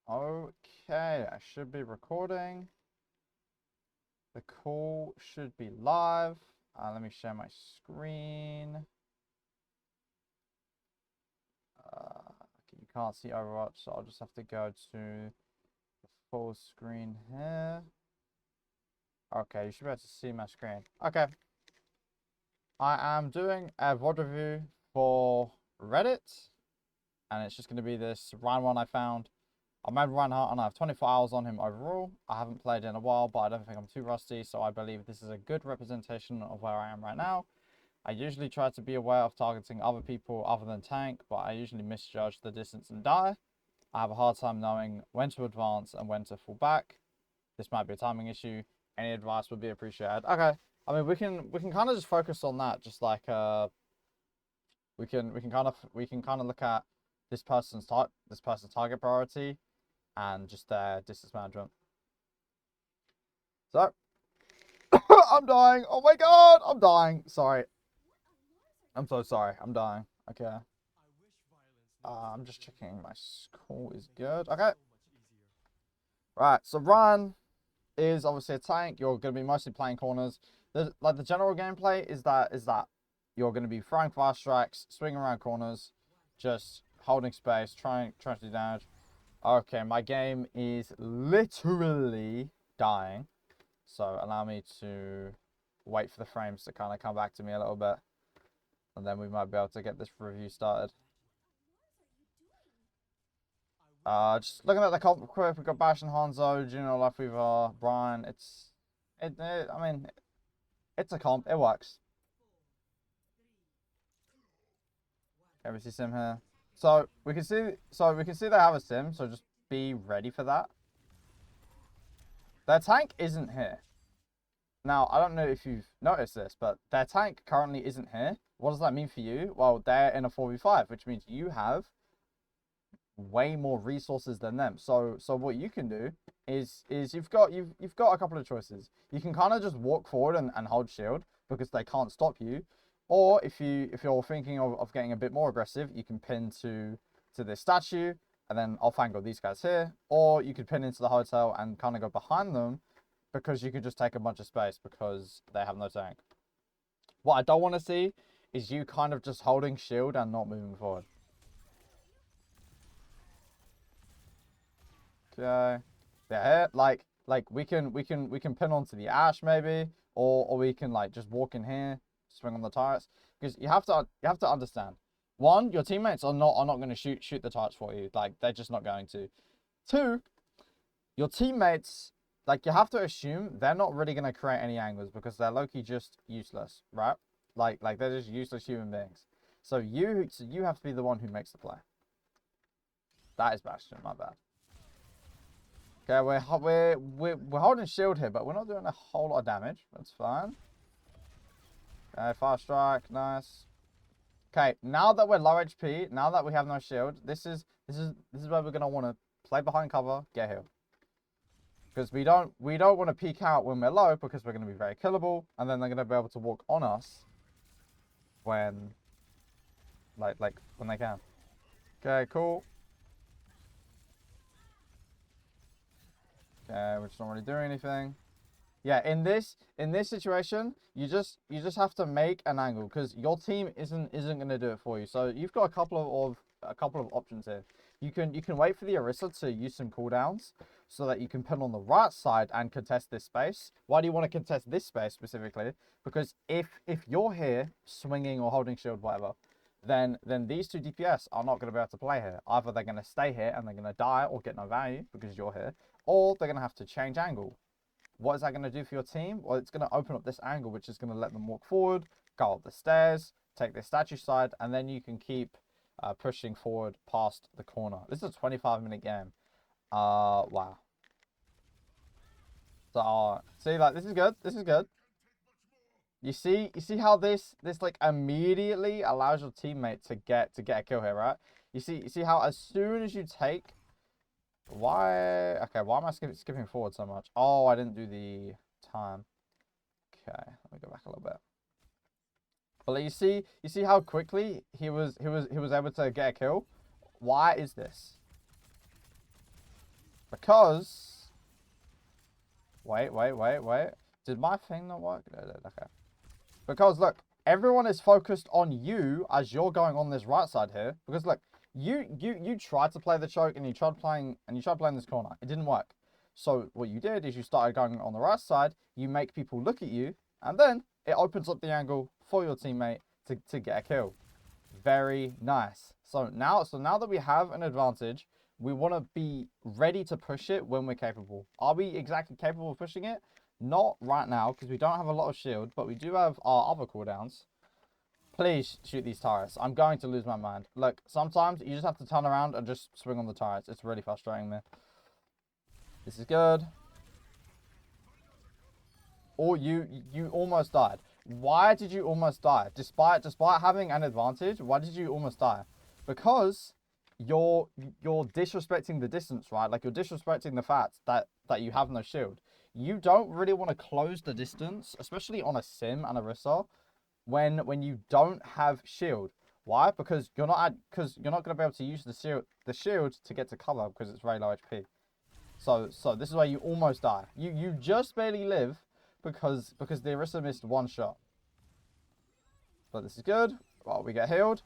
Okay, I should be recording. The call should be live. Let me share my screen. Okay, you can't see Overwatch, so I'll just have to go to the full screen here. Okay, you should be able to see my screen. Okay. I am doing a VOD review for Reddit, and it's just going to be this round one I found. I made Reinhardt and I have 24 hours on him overall. I haven't played in a while, but I don't think I'm too rusty, so I believe this is a good representation of where I am right now. I usually try to be aware of targeting other people other than tank, but I usually misjudge the distance and die. I have a hard time knowing when to advance and when to fall back. This might be a timing issue. Any advice would be appreciated. Okay, I mean we can kind of just focus on that, just like we can kind of look at this person's target priority and just their distance management. So, I'm dying. Oh my god, I'm dying. Sorry. I'm so sorry. I'm dying. Okay. I'm just checking my score is good. Okay. Right, so Ryan is obviously a tank. You're going to be mostly playing corners. The general gameplay is that you're going to be throwing fast strikes, swinging around corners, just holding space, trying to do damage. Okay, my game is literally dying. So allow me to wait for the frames to kind of come back to me a little bit. And then we might be able to get this review started. Just looking at the comp quick, we've got Bash and Hanzo, Junior Life Weaver, Brian. I mean, it's a comp. It works. Okay, we see Sim here. So we can see they have a Sim. So just be ready for that. Their tank isn't here. Now, I don't know if you've noticed this, but their tank currently isn't here. What does that mean for you? Well, they're in a 4v5, which means you have way more resources than them. So what you can do is you've got a couple of choices. You can kind of just walk forward and hold shield because they can't stop you. Or if you're thinking of getting a bit more aggressive, you can pin to this statue and then I'll fangle these guys here. Or you could pin into the hotel and kind of go behind them because you could just take a bunch of space because they have no tank. What I don't want to see is you kind of just holding shield and not moving forward. Okay. Yeah, like we can pin onto the ash maybe, or we can like just walk in here, swing on the turrets. Because you have to understand. One, your teammates are not going to shoot the turrets for you. Like they're just not going to. Two, your teammates, like you have to assume they're not really gonna create any angles because they're low-key just useless, right? Like they're just useless human beings. So you have to be the one who makes the play. That is Bastion, my bad. Okay, we're holding shield here, but we're not doing a whole lot of damage. That's fine. Okay, fast strike, nice. Okay, now that we're low HP, now that we have no shield, this is where we're gonna want to play behind cover, get healed. Because we don't want to peek out when we're low because we're gonna be very killable, and then they're gonna be able to walk on us when like when they can. Okay, cool. Okay, we're just not really doing anything. Yeah, in this situation, you just have to make an angle because your team isn't gonna do it for you. So you've got a couple of options here. You can wait for the Orisa to use some cooldowns so that you can pin on the right side and contest this space. Why do you want to contest this space specifically? Because if you're here swinging or holding shield, whatever, then these two DPS are not going to be able to play here. Either they're going to stay here and they're going to die or get no value because you're here, or they're going to have to change angle. What is that going to do for your team? Well, it's going to open up this angle, which is going to let them walk forward, go up the stairs, take their statue side, and then you can keep pushing forward past the corner. This is a 25-minute game. Wow. So, see, like, this is good. This is good. You see how this like immediately allows your teammate to get a kill here, right? You see how as soon as you take why am I skipping forward so much? Oh, I didn't do the time. Okay, let me go back a little bit. But you see how quickly he was able to get a kill? Why is this? Because... Wait. Did my thing not work? No, okay. Because, look, everyone is focused on you as you're going on this right side here. Because, look, you tried to play the choke and you tried playing this corner. It didn't work. So what you did is you started going on the right side. You make people look at you. And then it opens up the angle for your teammate to get a kill. Very nice. So now that we have an advantage, we want to be ready to push it when we're capable. Are we exactly capable of pushing it? Not right now, because we don't have a lot of shield, but we do have our other cooldowns. Please shoot these turrets. I'm going to lose my mind. Look, sometimes you just have to turn around and just swing on the turrets. It's really frustrating me. This is good. Or you almost died. Why did you almost die? Despite having an advantage, why did you almost die? Because you're disrespecting the distance, right? Like, you're disrespecting the fact that you have no shield. You don't really want to close the distance, especially on a Sim and a Rissa, when you don't have shield. Why? Because you're not going to be able to use the shield to get to cover because it's very low HP. So this is where you almost die. You just barely live because the Orisa missed one shot. But this is good. Well, we get healed.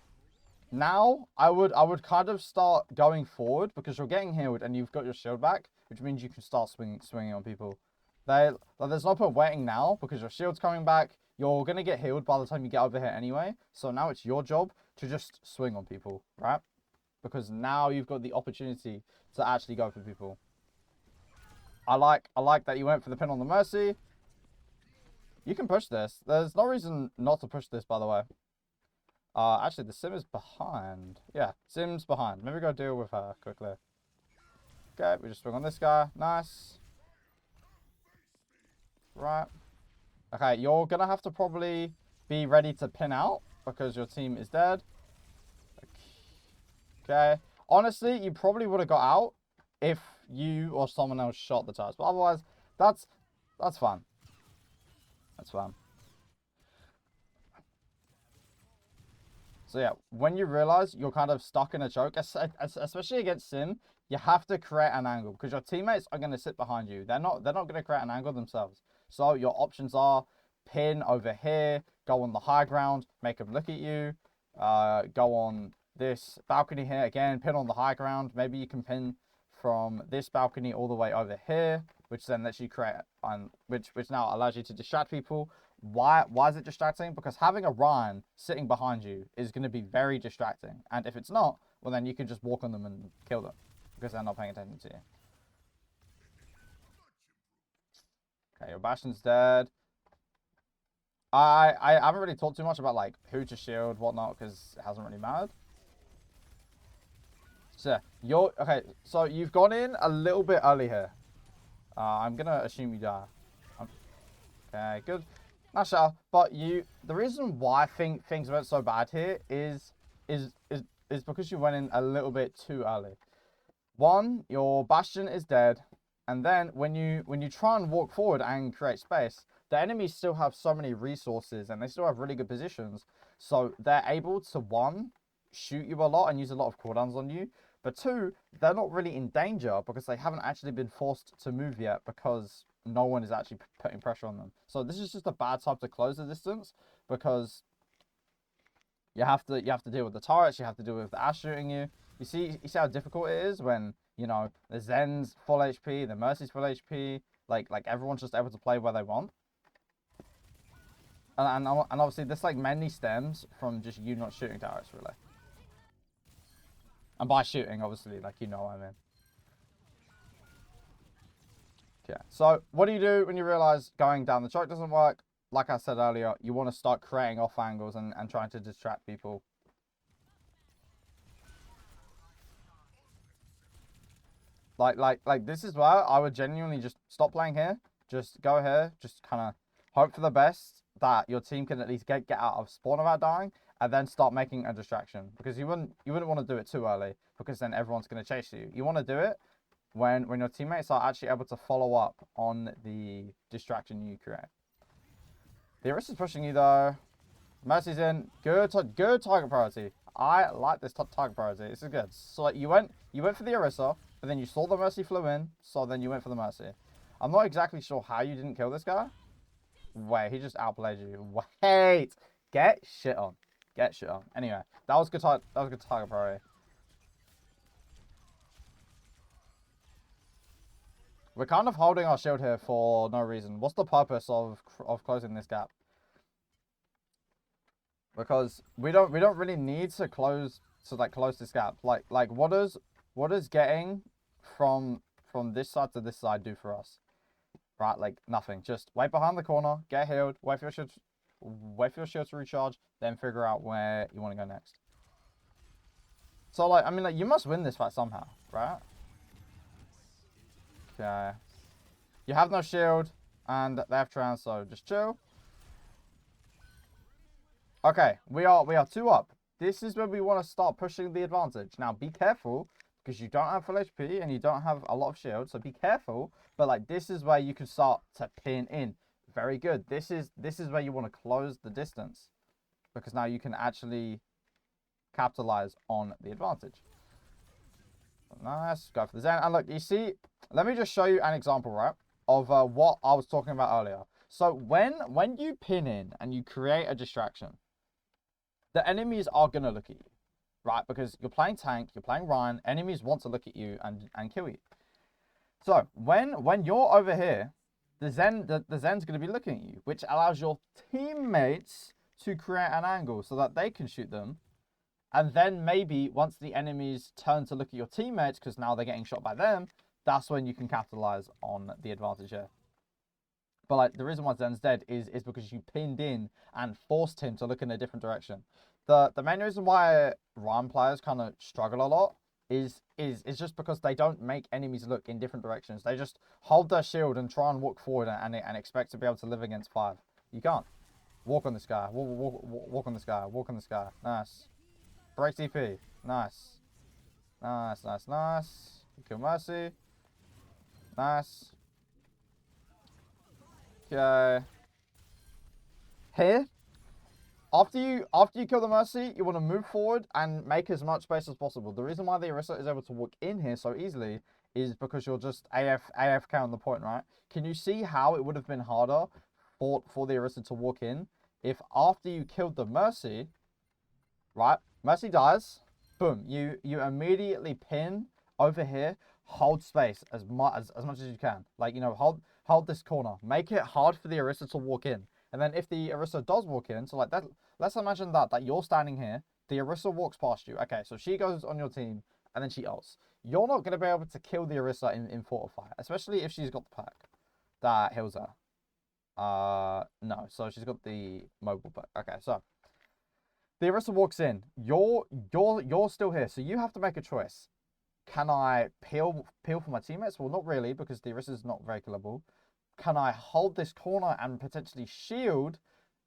Now I would kind of start going forward because you're getting healed and you've got your shield back, which means you can start swinging on people. There's no point waiting now because your shield's coming back. You're going to get healed by the time you get over here anyway. So now it's your job to just swing on people, right? Because now you've got the opportunity to actually go for people. I like that you went for the pin on the Mercy. You can push this. There's no reason not to push this, by the way. Actually, the Sim is behind. Yeah, Sim's behind. Maybe go deal with her quickly. Okay, we just swing on this guy. Nice. Right. Okay, you're going to have to probably be ready to pin out because your team is dead. Okay. Honestly, you probably would have got out if you or someone else shot the turrets. But otherwise, that's fine. That's fine. So yeah, when you realize you're kind of stuck in a choke, especially against Sim, you have to create an angle because your teammates are going to sit behind you. They're not going to create an angle themselves. So your options are pin over here, go on the high ground, make them look at you, go on this balcony here again, pin on the high ground. Maybe you can pin from this balcony all the way over here, which then lets you create, which now allows you to distract people. Why is it distracting? Because having a Ryan sitting behind you is going to be very distracting. And if it's not, well then you can just walk on them and kill them because they're not paying attention to you. Okay, your Bastion's dead. I haven't really talked too much about like who to shield, whatnot, because it hasn't really mattered. So so you've gone in a little bit early here. I'm gonna assume you die. Okay, good. Not sure, but the reason why things went so bad here is because you went in a little bit too early. One, your Bastion is dead, and then when you try and walk forward and create space, the enemies still have so many resources and they still have really good positions, so they're able to, one, shoot you a lot and use a lot of cooldowns on you, but two, they're not really in danger because they haven't actually been forced to move yet because no one is actually putting pressure on them. So this is just a bad time to close the distance because you have to deal with the turrets, you have to deal with the Ash shooting you. You see how difficult it is when, you know, the Zen's full HP, the Mercy's full HP, like everyone's just able to play where they want. And obviously this like mainly stems from just you not shooting turrets, really. And by shooting, obviously, like, you know what I mean. Okay, so what do you do when you realize going down the choke doesn't work? Like I said earlier, you want to start creating off angles and trying to distract people. Like this is where I would genuinely just stop playing here. Just go here, just kind of hope for the best that your team can at least get out of spawn without dying, and then start making a distraction, because you wouldn't want to do it too early because then everyone's going to chase you. You want to do it when your teammates are actually able to follow up on the distraction you create. The Orisa's pushing you though. Mercy's in. Good target priority. I like this target priority. This is good. So like, you went for the Orisa. but then you saw the Mercy flew in, so then you went for the Mercy. I'm not exactly sure how you didn't kill this guy. Wait, he just outplayed you. Wait! Get shit on. Get shit on. Anyway, that was good target priority. We're kind of holding our shield here for no reason. What's the purpose of closing this gap? Because we don't really need to close this gap. Like what does getting from this side to this side do for us? Right, like nothing. Just wait behind the corner, get healed, wait for your shield to recharge, then figure out where you want to go next. So like, I mean, like, you must win this fight somehow, right? Okay. You have no shield, and they have trans, so just chill. Okay, we are 2 up. This is where we want to start pushing the advantage. Now, be careful, because you don't have full HP, and you don't have a lot of shield, so be careful. But, like, this is where you can start to pin in. Very good. This is where you want to close the distance, because now you can actually capitalize on the advantage. Nice. Go for the Zen. And look, you see, let me just show you an example, right, of what I was talking about earlier. So when you pin in and you create a distraction, the enemies are going to look at you, right? Because you're playing tank, you're playing Ryan, enemies want to look at you and kill you. So when you're over here, the Zen's going to be looking at you, which allows your teammates to create an angle so that they can shoot them. And then maybe once the enemies turn to look at your teammates, because now they're getting shot by them, that's when you can capitalize on the advantage here. But like the reason why Zen's dead is because you pinned in and forced him to look in a different direction. The main reason why Ryan players kind of struggle a lot is just because they don't make enemies look in different directions. They just hold their shield and try and walk forward and expect to be able to live against 5. You can't. Walk on this guy. Walk on this guy. Walk on this guy. Nice. Break TP. Nice. Nice, nice, nice. Kill Mercy. Nice. Okay. Here, after you kill the Mercy, you want to move forward and make as much space as possible. The reason why the Orisa is able to walk in here so easily is because you're just AFK on the point, right? Can you see how it would have been harder for the Orisa to walk in if after you killed the Mercy, right? Mercy dies, boom, you immediately pin over here, hold space as much as you can. Like, you know, hold this corner. Make it hard for the Orisa to walk in. And then if the Orisa does walk in, so like that, let's imagine that you're standing here, the Orisa walks past you. Okay, so she goes on your team, and then she ults. You're not going to be able to kill the Orisa in Fortify, especially if she's got the perk that heals her. No, so she's got the mobile perk. Okay, so the Orisa walks in. You're still here, so you have to make a choice. Can I peel for my teammates? Well, not really, because the Orisa is not very killable. Can I hold this corner and potentially shield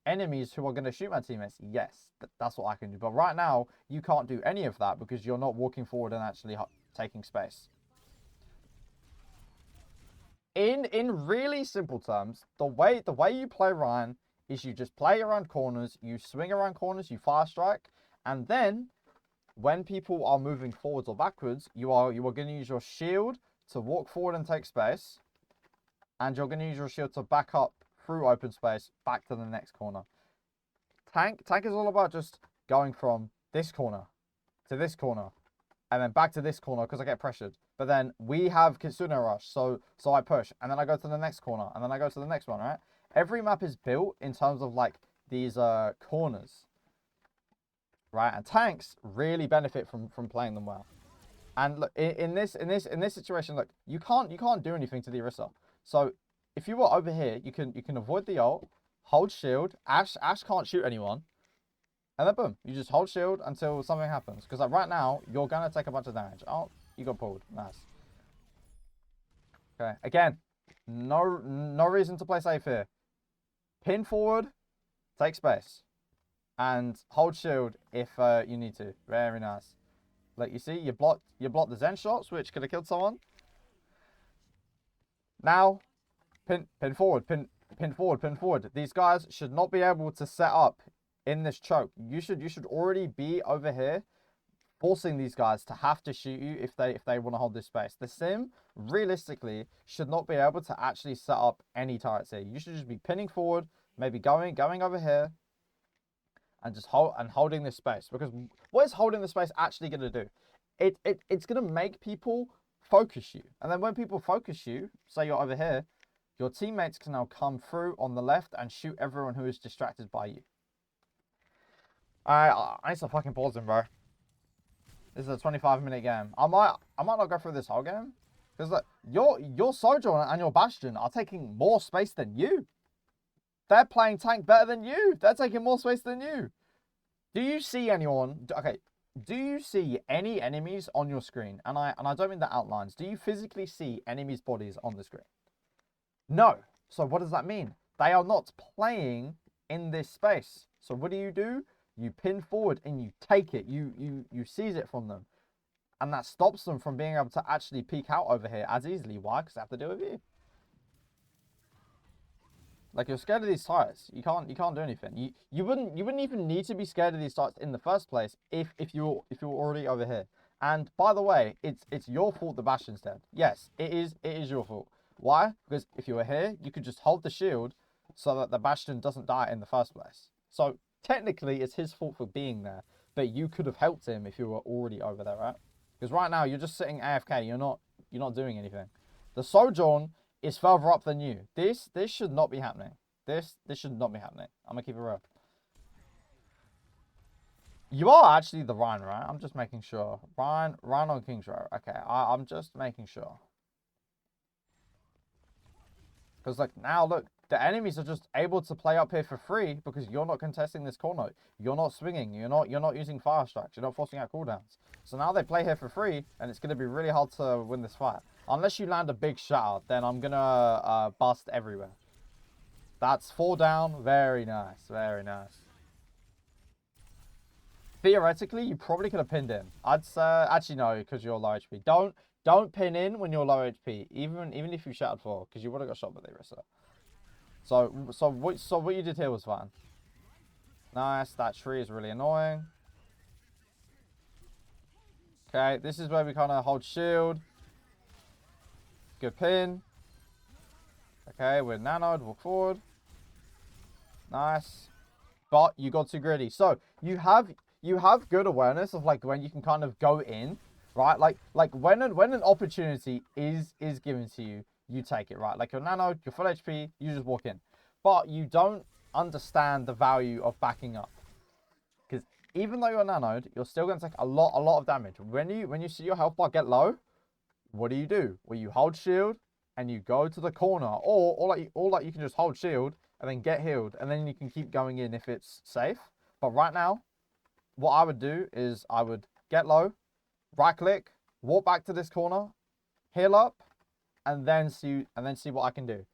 enemies who are going to shoot my teammates? Yes, that's what I can do. But right now, you can't do any of that because you're not walking forward and actually taking space. In really simple terms, the way you play Ryan is you just play around corners, you swing around corners, you fire strike, and then when people are moving forwards or backwards, you are going to use your shield to walk forward and take space. And you're going to use your shield to back up through open space back to the next corner. Tank is all about just going from this corner to this corner and then back to this corner because I get pressured. But then we have Kitsune Rush, so I push and then I go to the next corner and then I go to the next one, right? Every map is built in terms of like these corners, right? And tanks really benefit from playing them well. And look, in this situation, look, you can't do anything to the Orisa. So if you were over here, you can avoid the ult, hold shield. Ash can't shoot anyone, and then boom, you just hold shield until something happens. Because like right now, you're gonna take a bunch of damage. Oh, you got pulled. Nice. Okay, again, no reason to play safe here. Pin forward, take space, and hold shield if you need to. Very nice. Like you see, you blocked the Zen shots, which could have killed someone. Now, pin forward, pin forward. These guys should not be able to set up in this choke. You should already be over here forcing these guys to have to shoot you if they want to hold this space. The sim realistically should not be able to actually set up any turrets here. You should just be pinning forward, maybe going over here, and just holding this space. Because what is holding the space actually going to do? It's going to make people focus you, and then when people focus you, say you're over here, your teammates can now come through on the left and shoot everyone who is distracted by you. I need to fucking pause him, bro. This is a 25-minute game. I might not go through this whole game. Because like, your Sojourner and your Bastion are taking more space than you. They're playing tank better than you. They're taking more space than you. Do you see anyone? Okay, do you see any enemies on your screen? And I don't mean the outlines. Do you physically see enemies' bodies on the screen? No. So what does that mean? They are not playing in this space. So what do? You pin forward and you take it. You seize it from them. And that stops them from being able to actually peek out over here as easily. Why? Because they have to deal with you. Like, you're scared of these turrets. You can't do anything. You wouldn't even need to be scared of these turrets in the first place if you're already over here. And by the way, it's your fault the Bastion's dead. Yes, it is your fault. Why? Because if you were here, you could just hold the shield so that the Bastion doesn't die in the first place. So technically, it's his fault for being there, but you could have helped him if you were already over there, right? Because right now you're just sitting AFK. You're not doing anything. The Sojourn is further up than you. This should not be happening. This should not be happening. I'm gonna keep it real. You are actually the Ryan, right? I'm just making sure. Ryan on King's Row. Okay, I'm just making sure. Because like now, look, the enemies are just able to play up here for free because you're not contesting this corner. You're not swinging. You're not using fire strikes. You're not forcing out cooldowns. So now they play here for free, and it's going to be really hard to win this fight. Unless you land a big shot, then I'm going to bust everywhere. That's 4 down. Very nice. Very nice. Theoretically, you probably could have pinned in. I'd say, actually no, because you're low HP. Don't pin in when you're low HP, even if you shattered 4, because you would have got shot by the Orisa. So what you did here was fine. Nice. That tree is really annoying. Okay, this is where we kind of hold shield. Good pin. Okay, we're nanoed. Walk forward. Nice. But you got too greedy. So you have good awareness of like when you can kind of go in, right? Like when an opportunity is given to you, you take it, right? Like you're nanoed, you're full HP, you just walk in. But you don't understand the value of backing up. Because even though you're nanoed, you're still going to take a lot of damage. When you see your health bar get low, what do? Well, you hold shield and you go to the corner, or like you can just hold shield and then get healed, and then you can keep going in if it's safe. But right now, what I would do is I would get low, right click, walk back to this corner, heal up, and then see what I can do.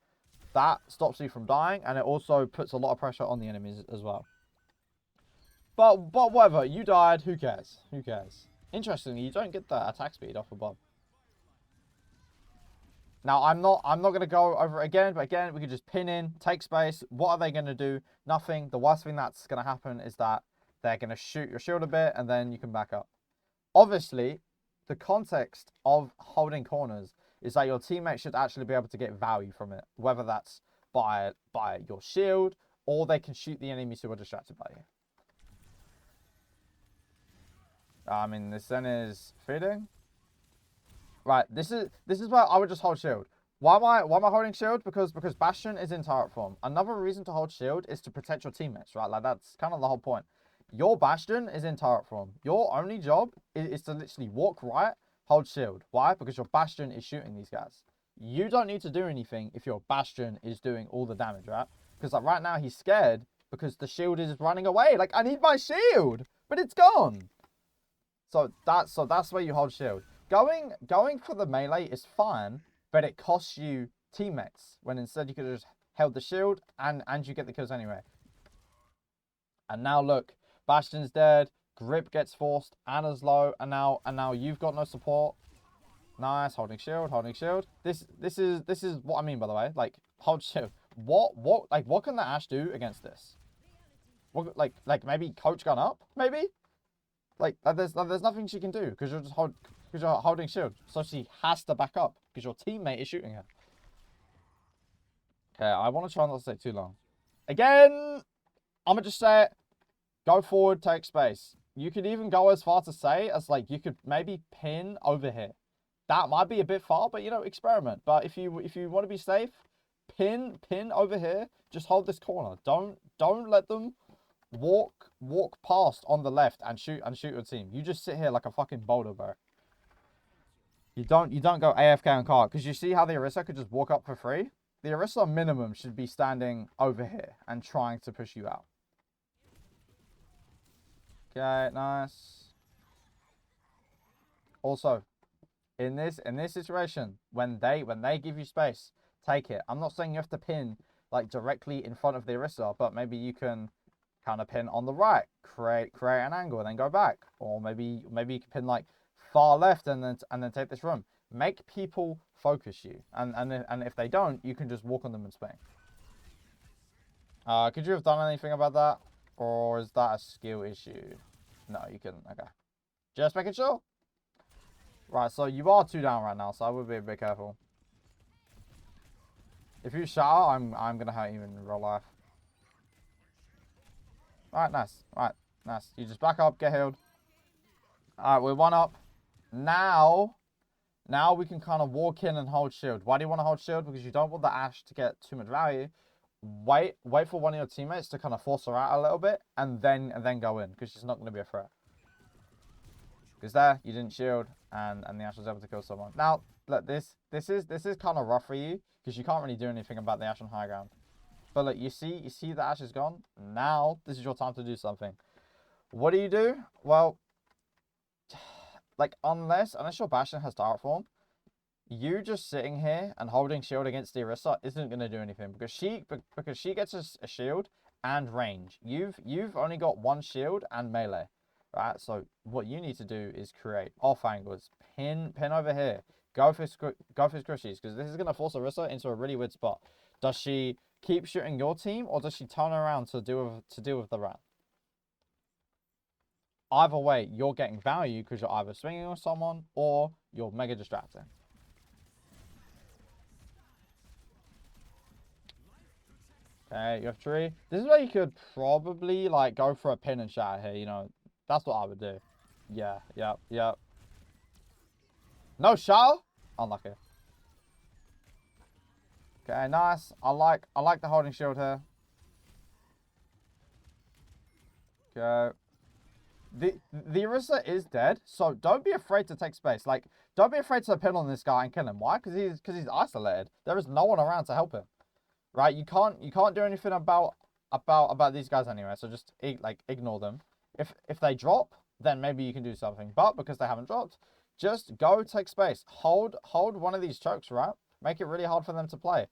That stops you from dying, and it also puts a lot of pressure on the enemies as well. But whatever, you died. Who cares? Who cares? Interestingly, you don't get the attack speed off of Bob. Now I'm not gonna go over it again, but again we could just pin in, take space. What are they gonna do? Nothing. The worst thing that's gonna happen is that they're gonna shoot your shield a bit, and then you can back up. Obviously, the context of holding corners is that your teammates should actually be able to get value from it, whether that's by your shield or they can shoot the enemies who are distracted by you. I mean, this then is feeding. Right, this is where I would just hold shield. Why am I holding shield? Because Bastion is in turret form. Another reason to hold shield is to protect your teammates, right? Like that's kind of the whole point. Your Bastion is in turret form. Your only job is to literally walk right, hold shield. Why? Because your Bastion is shooting these guys. You don't need to do anything if your Bastion is doing all the damage, right? Because like right now he's scared because the shield is running away. Like I need my shield, but it's gone. So that's where you hold shield. Going for the melee is fine, but it costs you teammates when instead you could have just held the shield and you get the kills anyway. And now look, Bastion's dead, Grip gets forced, Anna's low, and now you've got no support. Nice, holding shield, holding shield. This is what I mean, by the way. Like hold shield. What can the Ashe do against this? What, like maybe coach gun up, maybe? there's nothing she can do because you're holding shield. So she has to back up because your teammate is shooting her. Okay, I want to try not to stay too long. Again, I'm gonna just say it. Go forward, take space. You could even go as far to say as like you could maybe pin over here. That might be a bit far, but you know, experiment. But if you want to be safe, pin over here. Just hold this corner. Don't let them walk past on the left and shoot your team. You just sit here like a fucking boulder, bro. You don't go AFK on cart because you see how the Orisa could just walk up for free. The Orisa minimum should be standing over here and trying to push you out. Okay, nice. Also, in this situation, when they give you space, take it. I'm not saying you have to pin like directly in front of the Orisa, but maybe you can kind of pin on the right, create an angle, and then go back, or maybe you can pin like far left and then take this room. Make people focus you, and if they don't, you can just walk on them and spam. Could you have done anything about that, or is that a skill issue? No, you couldn't. Okay, just making sure. Right, so you are 2 down right now, so I would be a bit careful. If you shower, I'm gonna hurt you in real life. Alright, nice. Alright, nice. You just back up, get healed. Alright, we're 1 up. Now we can kind of walk in and hold shield. Why do you want to hold shield? Because you don't want the Ashe to get too much value. Wait for one of your teammates to kind of force her out a little bit, and then go in, because she's not going to be a threat. Because there, you didn't shield, and the Ashe was able to kill someone. Now, look, this is kind of rough for you, because you can't really do anything about the Ashe on high ground. But look, you see the Ashe is gone. Now, this is your time to do something. What do? Well, like, unless your Bastion has turret form, you just sitting here and holding shield against the Orisa isn't going to do anything, because she gets a shield and range. You've only got 1 shield and melee, right? So what you need to do is create off angles, pin over here, go for squishies, because this is going to force Orisa into a really weird spot. Does she keep shooting your team, or does she turn around to deal with the rat? Either way, you're getting value because you're either swinging on someone or you're mega distracting. Okay, you have 3. This is where you could probably like go for a pin and shatter here. You know, that's what I would do. Yeah. No shatter? Unlucky. Okay, nice. I like the holding shield here. Okay. The Orisa is dead, so don't be afraid to take space. Like, don't be afraid to pin on this guy and kill him. Why? Because he's isolated. There is no one around to help him. Right? You can't do anything about these guys anyway. So just ignore them. If they drop, then maybe you can do something. But because they haven't dropped, just go take space. Hold one of these chokes, right? Make it really hard for them to play.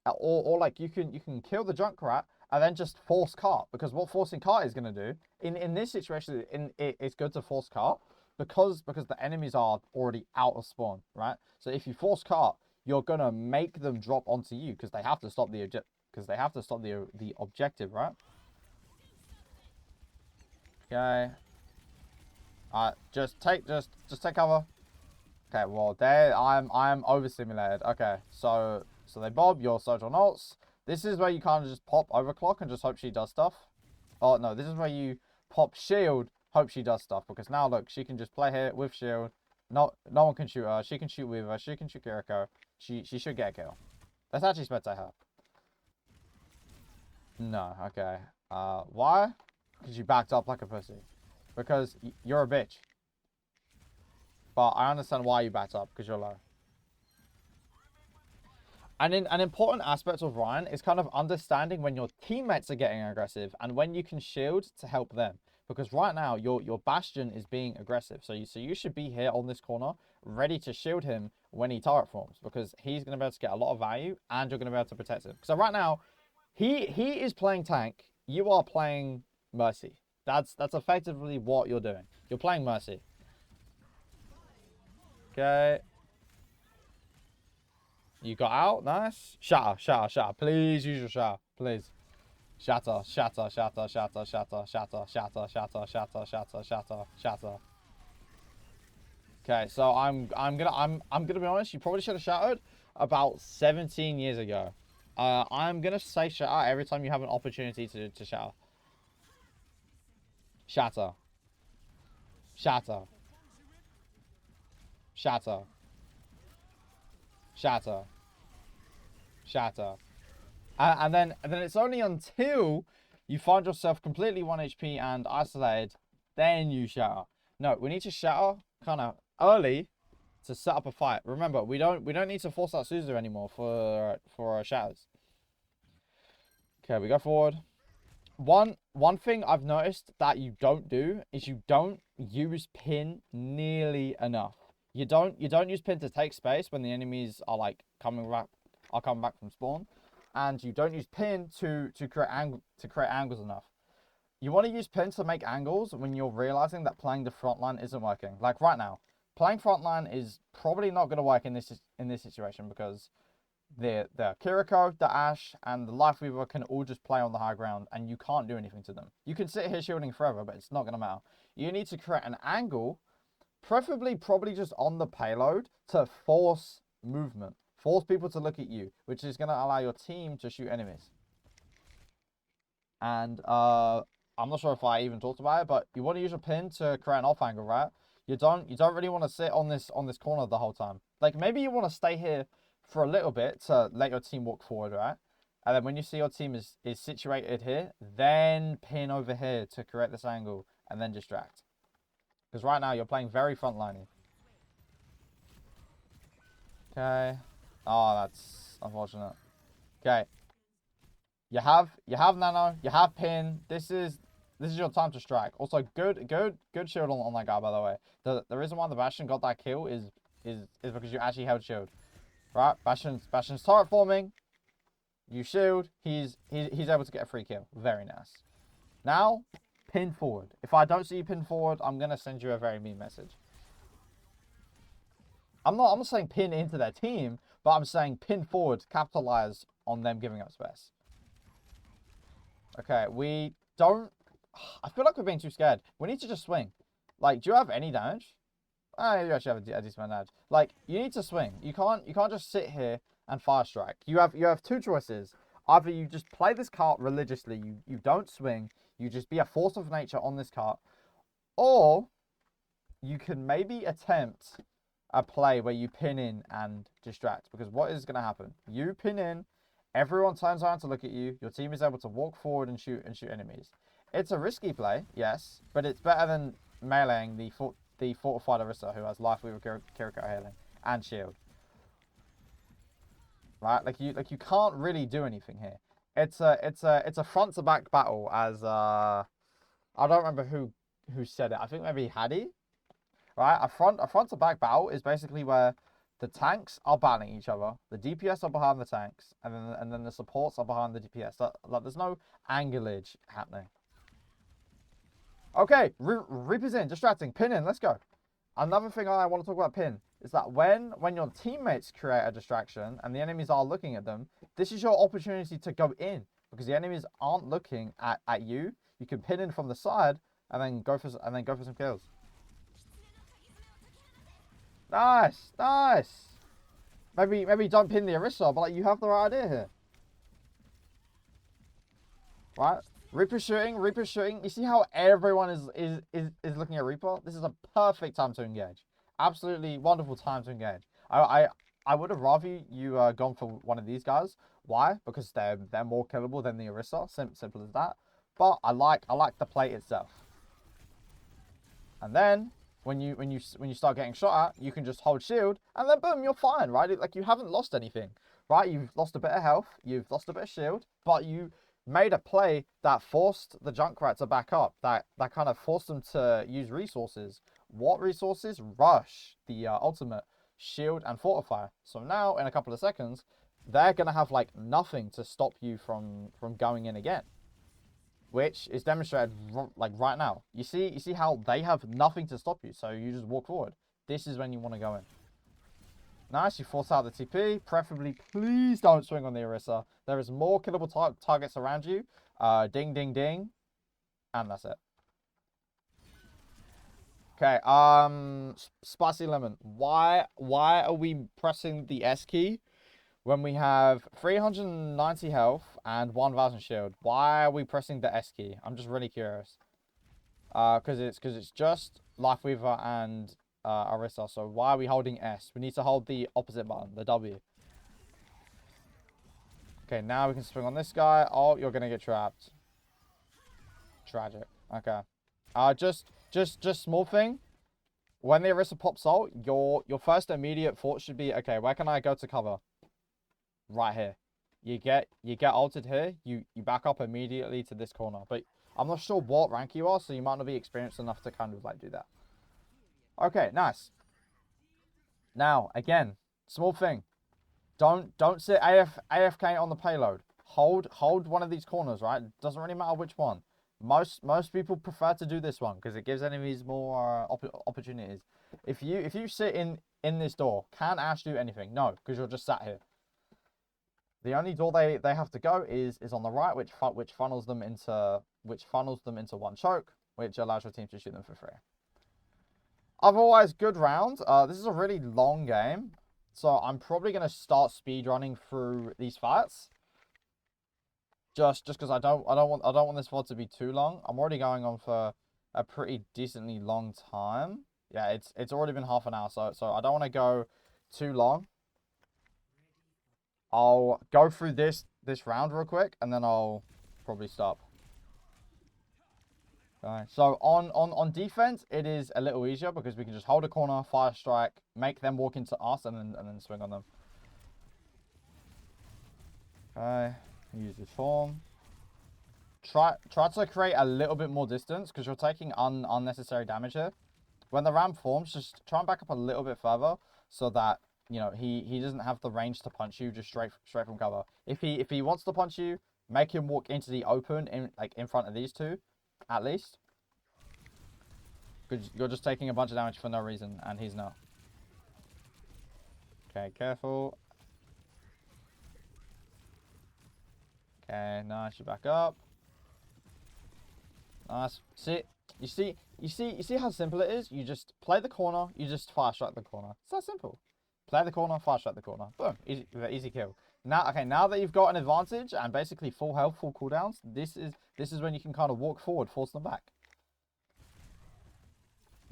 Or like you can kill the Junkrat and then just force cart, because what forcing cart is going to do in this situation, it's good to force cart because the enemies are already out of spawn, right? So if you force cart, you're going to make them drop onto you because they have to stop the objective, right? Okay. Just take cover. Okay, well there I'm overstimulated. Okay, so they bob your social ults. This is where you kind of just pop overclock and just hope she does stuff. Oh no, this is where you pop shield, hope she does stuff, because now look, she can just play here with shield. No one can shoot her. She can shoot with her. She can shoot Kiriko. She should get a kill. Let's actually spectate her. No, okay. Why? Because you backed up like a pussy. Because you're a bitch. But I understand why you backed up, because you're low. And an important aspect of Ryan is kind of understanding when your teammates are getting aggressive and when you can shield to help them. Because right now, your Bastion is being aggressive. So you should be here on this corner, ready to shield him when he turret forms. Because he's going to be able to get a lot of value, and you're going to be able to protect him. So right now, he is playing tank. You are playing Mercy. That's effectively what you're doing. You're playing Mercy. Okay. You got out. Nice. Shatter. Please use your shatter. Please. Shatter, shatter, shatter, shatter, shatter, shatter, shatter, shatter, shatter, shatter, shatter, shatter. Okay, so I'm gonna be honest. You probably should have shouted about 17 years ago. I'm gonna say shatter every time you have an opportunity to shatter. Shatter, shatter, shatter, shatter, shatter. And then it's only until you find yourself completely 1 HP and isolated, then you shatter. No, we need to shatter kind of early to set up a fight. Remember, we don't need to force out Suzu anymore for our shatters. Okay, we go forward. One thing I've noticed that you don't do is you don't use pin nearly enough. You don't use pin to take space when the enemies are like coming back from spawn, and you don't use pin to create angles enough. You want to use pin to make angles when you're realizing that playing the front line isn't working. Like right now, playing front line is probably not going to work in this situation because the Kiriko, the Ashe, and the Life Weaver can all just play on the high ground, and you can't do anything to them. You can sit here shielding forever, but it's not going to matter. You need to create an angle, preferably probably just on the payload, to force movement. Force people to look at you, which is going to allow your team to shoot enemies. And I'm not sure if I even talked about it, but you want to use your pin to create an off angle, right? You don't really want to sit on this corner the whole time. Like maybe you want to stay here for a little bit to let your team walk forward, right? And then when you see your team is situated here, then pin over here to create this angle and then distract. Because right now you're playing very frontliney. Okay. Oh, that's unfortunate. Okay. You have nano, you have pin. This is your time to strike. Also, good shield on that guy, by the way. The reason why the Bastion got that kill is because you actually held shield. Right? Bastion's turret forming. You shield. He's able to get a free kill. Very nice. Now, pin forward. If I don't see you pin forward, I'm gonna send you a very mean message. I'm not saying pin into their team, but I'm saying pin forward, capitalize on them giving up space. Okay, we don't... I feel like we're being too scared. We need to just swing. Like, do you have any damage? Oh, you actually have a decent amount of damage. Like, you need to swing. You can't just sit here and fire strike. You have two choices. Either you just play this cart religiously, you don't swing, you just be a force of nature on this cart, or you can maybe attempt a play where you pin in and distract. Because what is going to happen? You pin in, everyone turns around to look at you, your team is able to walk forward and shoot enemies. It's a risky play, yes, but it's better than meleeing the fortified Orisa who has Life Weaver, Kiriko healing, and shield. Right? Like you can't really do anything here. It's a front to back battle, as I don't remember who said it. I think maybe Hadi. Right? A front to back battle is basically where the tanks are battling each other, the DPS are behind the tanks, and then the supports are behind the DPS. Like there's no anglage happening. Okay, Reaper's in, distracting, pin in, let's go. Another thing I want to talk about pin is that when your teammates create a distraction and the enemies are looking at them, this is your opportunity to go in because the enemies aren't looking at you. You can pin in from the side and then go for some kills. Nice, nice. Maybe don't pin the Orisa, but like you have the right idea here. Right? Reaper shooting. You see how everyone is looking at Reaper? This is a perfect time to engage. Absolutely wonderful time to engage. I would have rather you gone for one of these guys. Why? Because they're more killable than the Orisa. Simple as that. But I like the play itself. And then when you start getting shot at, you can just hold shield, and then boom, you're fine, right? Like you haven't lost anything, right? You've lost a bit of health, you've lost a bit of shield, but you made a play that forced the Junkrat to back up, that kind of forced them to use resources. What resources? Rush, the ultimate, shield, and fortify. So now, in a couple of seconds, they're going to have, like, nothing to stop you from going in again. Which is demonstrated, like, right now. You see how they have nothing to stop you, so you just walk forward. This is when you want to go in. Nice, you force out the TP. Preferably, please don't swing on the Orisa. There is more killable targets around you. Ding, ding, ding. And that's it. Okay, Spicy Lemon. Why are we pressing the S key when we have 390 health and 1000 shield? Why are we pressing the S key? I'm just really curious. Because it's just Life Weaver and Orisa. So why are we holding S? We need to hold the opposite button, the W. Okay, now we can swing on this guy. Oh, you're gonna get trapped. Tragic. Okay. Just small thing. When the Orisa pops ult, your first immediate thought should be, okay, where can I go to cover? Right here. You get ulted here. You back up immediately to this corner. But I'm not sure what rank you are, so you might not be experienced enough to kind of like do that. Okay, nice. Now again, small thing. Don't sit AFK on the payload. Hold one of these corners, right? Doesn't really matter which one. Most people prefer to do this one because it gives enemies more opportunities. If you sit in this door, can Ashe do anything? No, because you're just sat here. The only door they have to go is on the right, which funnels them into one choke, which allows your team to shoot them for free. Otherwise, good round. This is a really long game, so I'm probably gonna start speedrunning through these fights. Just because I don't want this VOD to be too long. I'm already going on for a pretty decently long time. Yeah, it's already been half an hour, so I don't want to go too long. I'll go through this round real quick, and then I'll probably stop. Okay. So on defense, it is a little easier because we can just hold a corner, fire strike, make them walk into us, and then swing on them. Okay. Use this form. Try to create a little bit more distance because you're taking unnecessary damage here. When the ram forms, just try and back up a little bit further so that he doesn't have the range to punch you just straight from cover. If he wants to punch you, make him walk into the open in front of these two, at least. Because you're just taking a bunch of damage for no reason, and he's not. Okay, careful. Okay, nice. You back up. Nice. You see how simple it is? You just play the corner, you just fire strike the corner. It's that simple. Play the corner, fire strike the corner. Boom. Easy kill. Now that you've got an advantage and basically full health, full cooldowns, this is when you can kind of walk forward, force them back.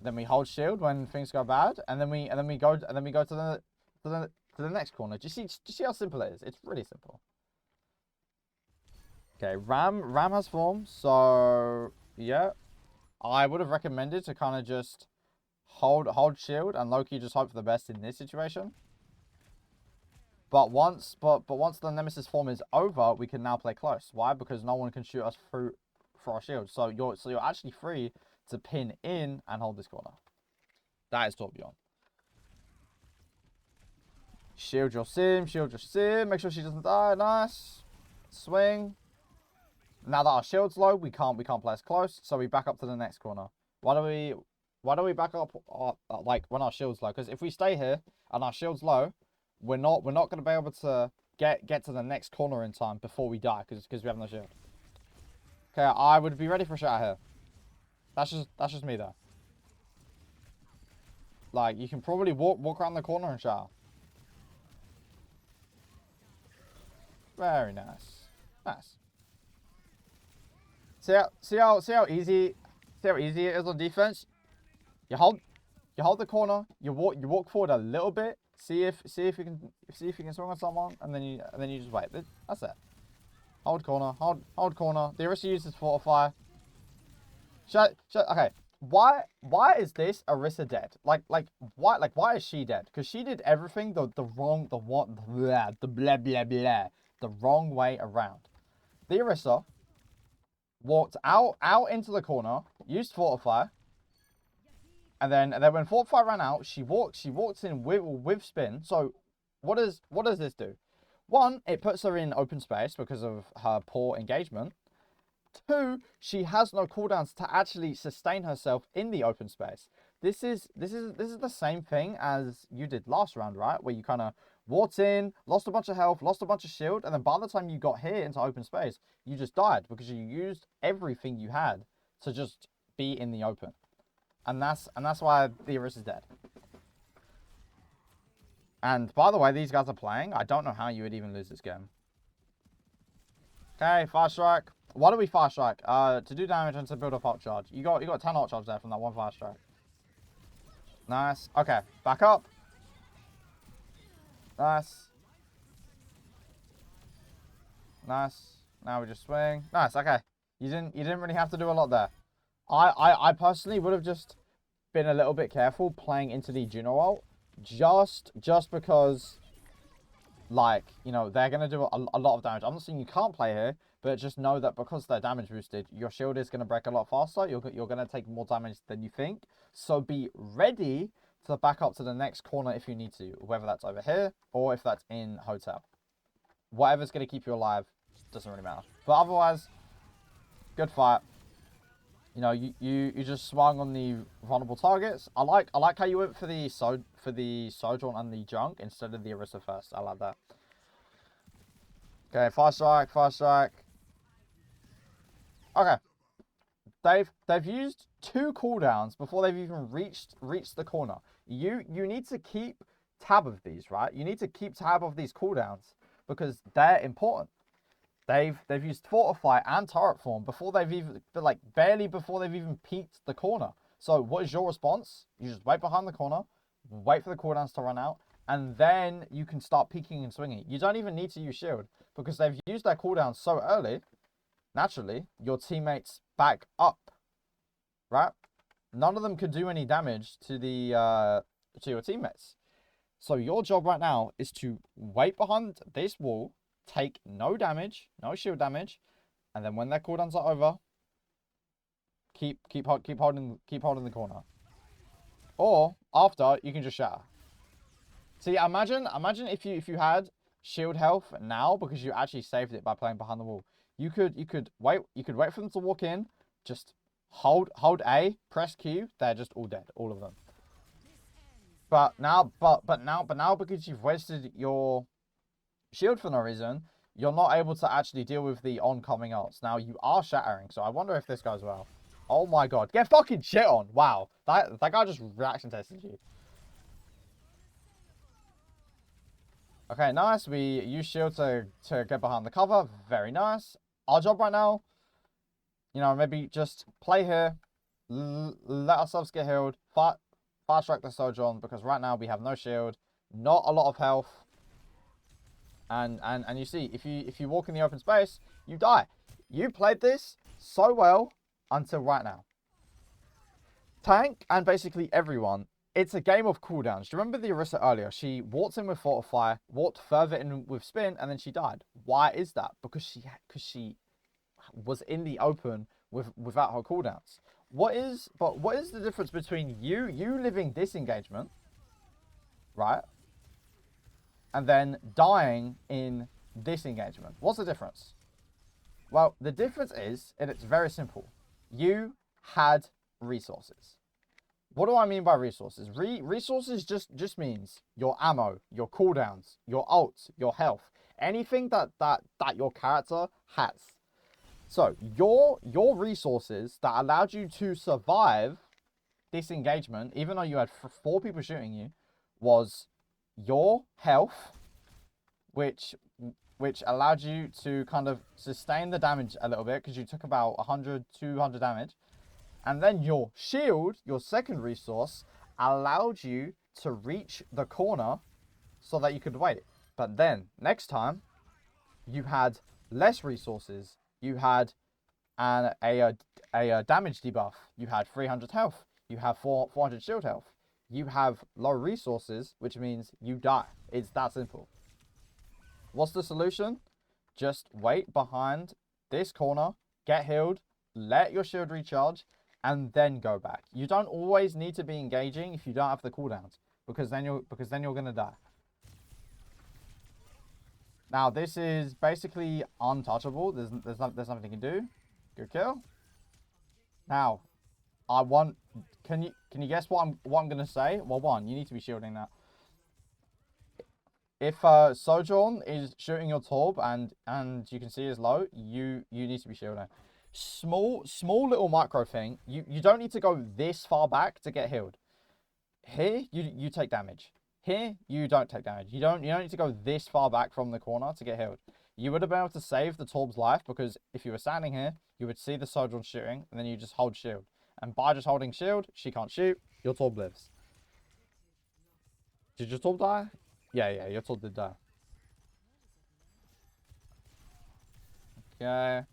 Then we hold shield when things go bad, and then we go to the next corner. Do you see how simple it is? It's really simple. Okay, Ram has form, so yeah. I would have recommended to kind of just hold shield and low-key just hope for the best in this situation. But once the Nemesis form is over, we can now play close. Why? Because no one can shoot us through for our shield. So you're actually free to pin in and hold this corner. That is top beyond. Shield your sim, make sure she doesn't die. Nice. Swing. Now that our shield's low, we can't play as close, so we back up to the next corner. Why do we back up like when our shield's low? Because if we stay here and our shield's low, we're not going to be able to get to the next corner in time before we die because we have no shield. Okay, I would be ready for a shot here. That's just me though. Like you can probably walk around the corner and shout. Very nice. Nice. See how easy it is on defense. You hold the corner. You walk forward a little bit. See if you can swing on someone, and then you just wait. That's it. Hold corner. Hold corner. The Orisa uses fortify. Okay. Why is this Orisa dead? Why is she dead? Because she did everything the wrong way around. The Orisa walked out into the corner, used fortify, and then when fortify ran out, she walked in with spin. So what does this do? One, it puts her in open space because of her poor engagement. Two, she has no cooldowns to actually sustain herself in the open space. this is the same thing as you did last round, right? Where you kind of walked in, lost a bunch of health, lost a bunch of shield, and then by the time you got here into open space, you just died because you used everything you had to just be in the open. And that's why the Iris is dead. And by the way, these guys are playing. I don't know how you would even lose this game. Okay, fast strike. Why do we fast strike? To do damage and to build up ult charge. You got 10 ult charge there from that one fast strike. Nice. Okay, back up. Nice. Nice. Now we just swing. Nice. Okay. You didn't really have to do a lot there. I personally would have just been a little bit careful playing into the Juno ult, just because, like, you know, they're gonna do a lot of damage. I'm not saying you can't play here, but just know that because they're damage boosted, your shield is gonna break a lot faster. You're gonna take more damage than you think. So be ready to back up to the next corner if you need to, whether that's over here or if that's in hotel. Whatever's gonna keep you alive doesn't really matter. But otherwise, good fight. You know, you just swung on the vulnerable targets. I like how you went for the Sojourn and the Junk instead of the Orisa first. I like that. Okay, fast strike, fast strike. Okay. They've used 2 cooldowns before they've even reached the corner. You need to keep tab of these, right? You need to keep tab of these cooldowns because they're important. They've used Fortify and Turret Form before they've even, like, barely before they've even peeked the corner. So what is your response? You just wait behind the corner, wait for the cooldowns to run out, and then you can start peeking and swinging. You don't even need to use shield because they've used their cooldowns so early. Naturally, your teammates back up, right? None of them could do any damage to the to your teammates. So your job right now is to wait behind this wall, take no damage, no shield damage, and then when their cooldowns are over, keep holding the corner. Or after, you can just shatter. See, imagine if you had shield health now because you actually saved it by playing behind the wall. You could wait for them to walk in, just hold A, press Q, they're just all dead, all of them. But now because you've wasted your shield for no reason, you're not able to actually deal with the oncoming ults. Now you are shattering, so I wonder if this goes well. Oh my god, get fucking shit on! Wow, that guy just reaction tested you. Okay, nice. We use shield to get behind the cover. Very nice. Our job right now, you know, maybe just play here, let ourselves get healed, fast track the Sojourn because right now we have no shield, not a lot of health. And you see, if you walk in the open space, you die. You played this so well until right now. Tank and basically everyone, it's a game of cooldowns. Do you remember the Orisa earlier? She walked in with Fortify, walked further in with Spin, and then she died. Why is that? Because she was in the open without her cooldowns. What is the difference between you living this engagement, right? And then dying in this engagement. What's the difference? Well, the difference is, and it's very simple. You had resources. What do I mean by resources? Resources just means your ammo, your cooldowns, your ults, your health. Anything that your character has. So, your resources that allowed you to survive this engagement, even though you had 4 people shooting you, was your health, which allowed you to kind of sustain the damage a little bit because you took about 100, 200 damage. And then your shield, your second resource, allowed you to reach the corner so that you could wait. But then, next time, you had less resources. You had a damage debuff. You had 300 health. You have 400 shield health. You have low resources, which means you die. It's that simple. What's the solution? Just wait behind this corner, get healed, let your shield recharge, and then go back. You don't always need to be engaging if you don't have the cooldowns, because then you're gonna die. Now this is basically untouchable. There's nothing you can do. Good kill. Now, I want can you guess what I'm gonna say? Well, one, you need to be shielding that. If Sojourn is shooting your Torb and you can see is low, you need to be shielding. Small little micro thing. You don't need to go this far back to get healed. Here you take damage. Here you don't take damage. You don't need to go this far back from the corner to get healed. You would have been able to save the Torb's life because if you were standing here, you would see the Sojourn shooting and then you just hold shield. And by just holding shield, she can't shoot. Your Torb lives. Did your Torb die? Yeah, your Torb did die. Okay.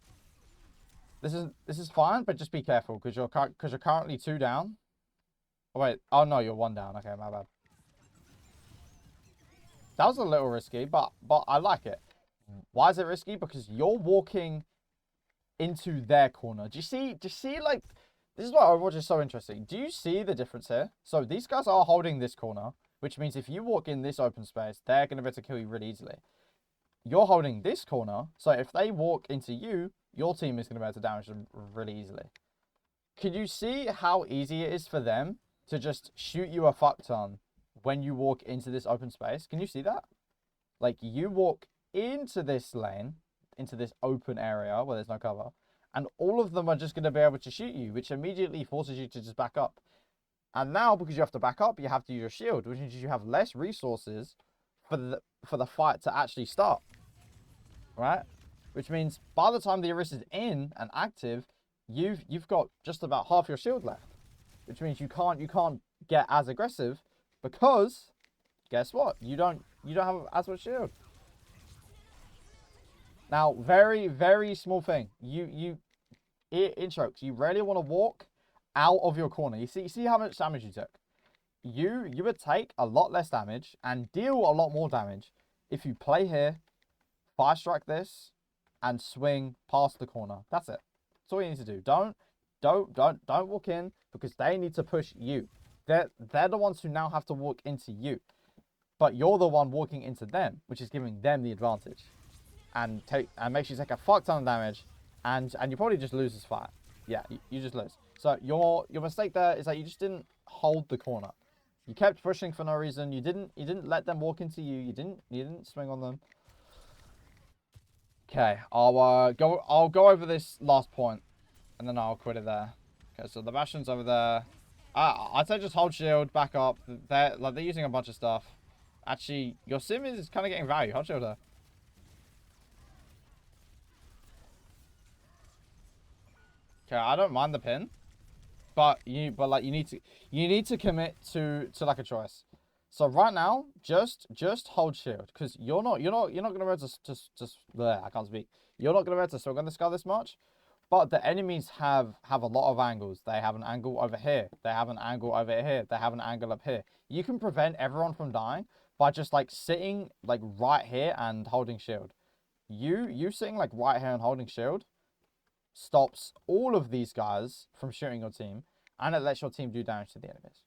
This is fine, but just be careful because you're currently 2 down. Oh wait, oh no, you're 1 down. Okay, my bad. That was a little risky, but I like it. Why is it risky? Because you're walking into their corner. Do you see like this is why Overwatch is so interesting. Do you see the difference here? So these guys are holding this corner, which means if you walk in this open space, they're gonna be able to kill you really easily. You're holding this corner, so if they walk into you, your team is gonna be able to damage them really easily. Could you see how easy it is for them to just shoot you a fuck ton when you walk into this open space? Can you see that? Like, you walk into this lane, into this open area where there's no cover, and all of them are just going to be able to shoot you, which immediately forces you to just back up. And now, because you have to back up, you have to use your shield, which means you have less resources for the fight to actually start. Right? Which means by the time the Iris is in and active, you've got just about half your shield left. Which means you can't get as aggressive because guess what? You don't have as much shield. Now, very, very small thing. In strokes, you really want to walk out of your corner. You see how much damage you took? You would take a lot less damage and deal a lot more damage if you play here, fire strike this, and swing past the corner. That's it. That's all you need to do. Don't walk in because they need to push you. They're the ones who now have to walk into you. But you're the one walking into them, which is giving them the advantage. And makes you take a fuck ton of damage, and you probably just lose this fight. Yeah, you just lose. So your mistake there is that you just didn't hold the corner. You kept pushing for no reason. You didn't let them walk into you. You didn't swing on them. Okay, I'll go over this last point, and then I'll quit it there. Okay, so the Bastion's over there. I'd say just hold shield, back up. They're using a bunch of stuff. Actually, your sim is kind of getting value. Hold shield there. Okay, I don't mind the pin, but you need to commit to like a choice. So right now, just hold shield because you're not gonna be able to I can't speak. You're not gonna be able to swing on this guy this much, but the enemies have a lot of angles. They have an angle over here. They have an angle over here. They have an angle up here. You can prevent everyone from dying by just like sitting like right here and holding shield. You sitting like right here and holding shield stops all of these guys from shooting your team, and it lets your team do damage to the enemies.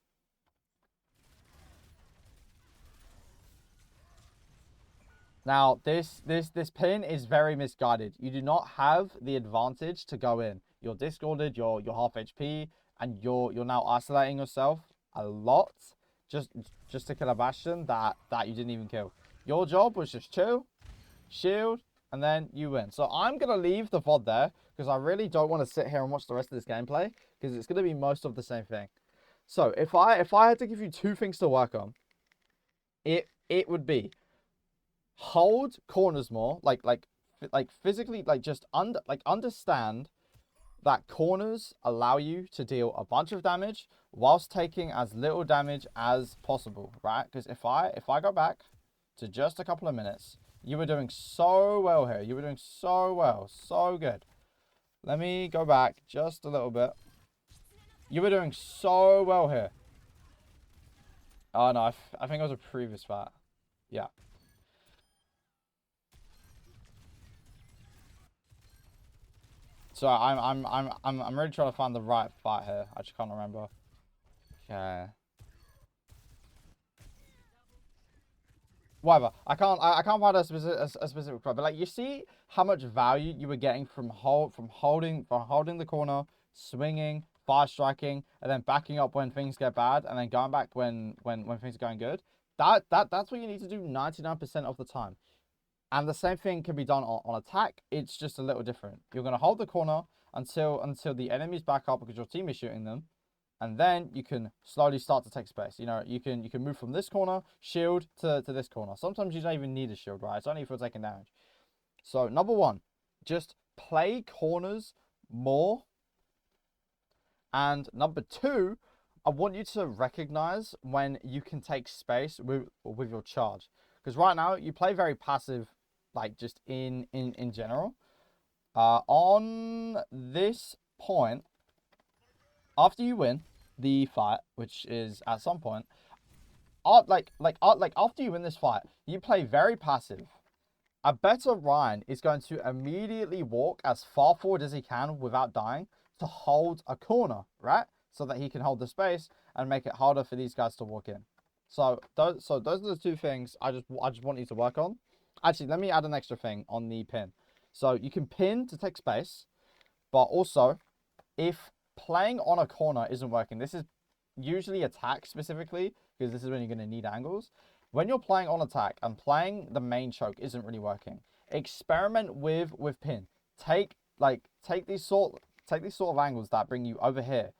Now, this pin is very misguided. You do not have the advantage to go in. You're discorded, you're half HP, and you're now isolating yourself a lot just to kill a Bastion that you didn't even kill. Your job was just chill, shield, and then you win. So I'm going to leave the VOD there because I really don't want to sit here and watch the rest of this gameplay because it's going to be most of the same thing. So if I had to give you 2 things to work on, it would be hold corners more, like physically, like just understand that corners allow you to deal a bunch of damage whilst taking as little damage as possible, right? Because if I go back to just a couple of minutes, you were doing so well here. You were doing so well, so good. Let me go back just a little bit. You were doing so well here. Oh no, I think it was a previous fight. Yeah. So I'm really trying to find the right fight here. I just can't remember. Okay. Whatever. I can't find a specific fight, but like you see how much value you were getting from holding the corner, swinging, fire striking, and then backing up when things get bad, and then going back when things are going good. That's what you need to do 99% of the time. And the same thing can be done on attack. It's just a little different. You're gonna hold the corner until the enemies back up because your team is shooting them, and then you can slowly start to take space. You know, you can move from this corner, shield to this corner. Sometimes you don't even need a shield, right? It's only if you're taking damage. So number one, just play corners more. And number two, I want you to recognize when you can take space with your charge. Because right now you play very passive, like just in general. On this point, after you win the fight, which is at some point, after you win this fight, you play very passive. A better Ryan is going to immediately walk as far forward as he can without dying to hold a corner, right? So that he can hold the space and make it harder for these guys to walk in. So those are the two things I just want you to work on. Actually, let me add an extra thing on the pin. So you can pin to take space, but also if playing on a corner isn't working, this is usually attack specifically, because this is when you're going to need angles. When you're playing on attack and playing the main choke isn't really working, experiment with pin. Take these sort of angles that bring you over here,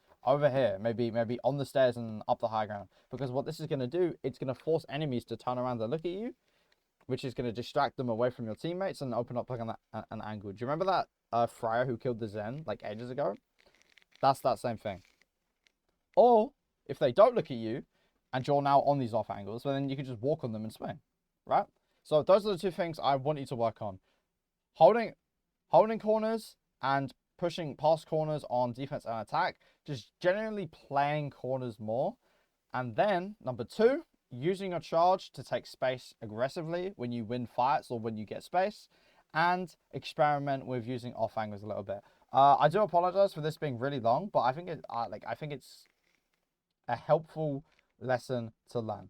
maybe on the stairs and up the high ground. Because what this is going to do, it's going to force enemies to turn around and look at you, which is going to distract them away from your teammates and open up like an angle. Do you remember that Friar who killed the Zen like ages ago? That's that same thing. Or if they don't look at you and you're now on these off angles, then you can just walk on them and swing, right? So those are the two things I want you to work on. Holding corners and pushing past corners on defense and attack. Just generally playing corners more. And then number two, using your charge to take space aggressively when you win fights or when you get space, and experiment with using off angles a little bit. I do apologize for this being really long, but I think it's a helpful lesson to learn.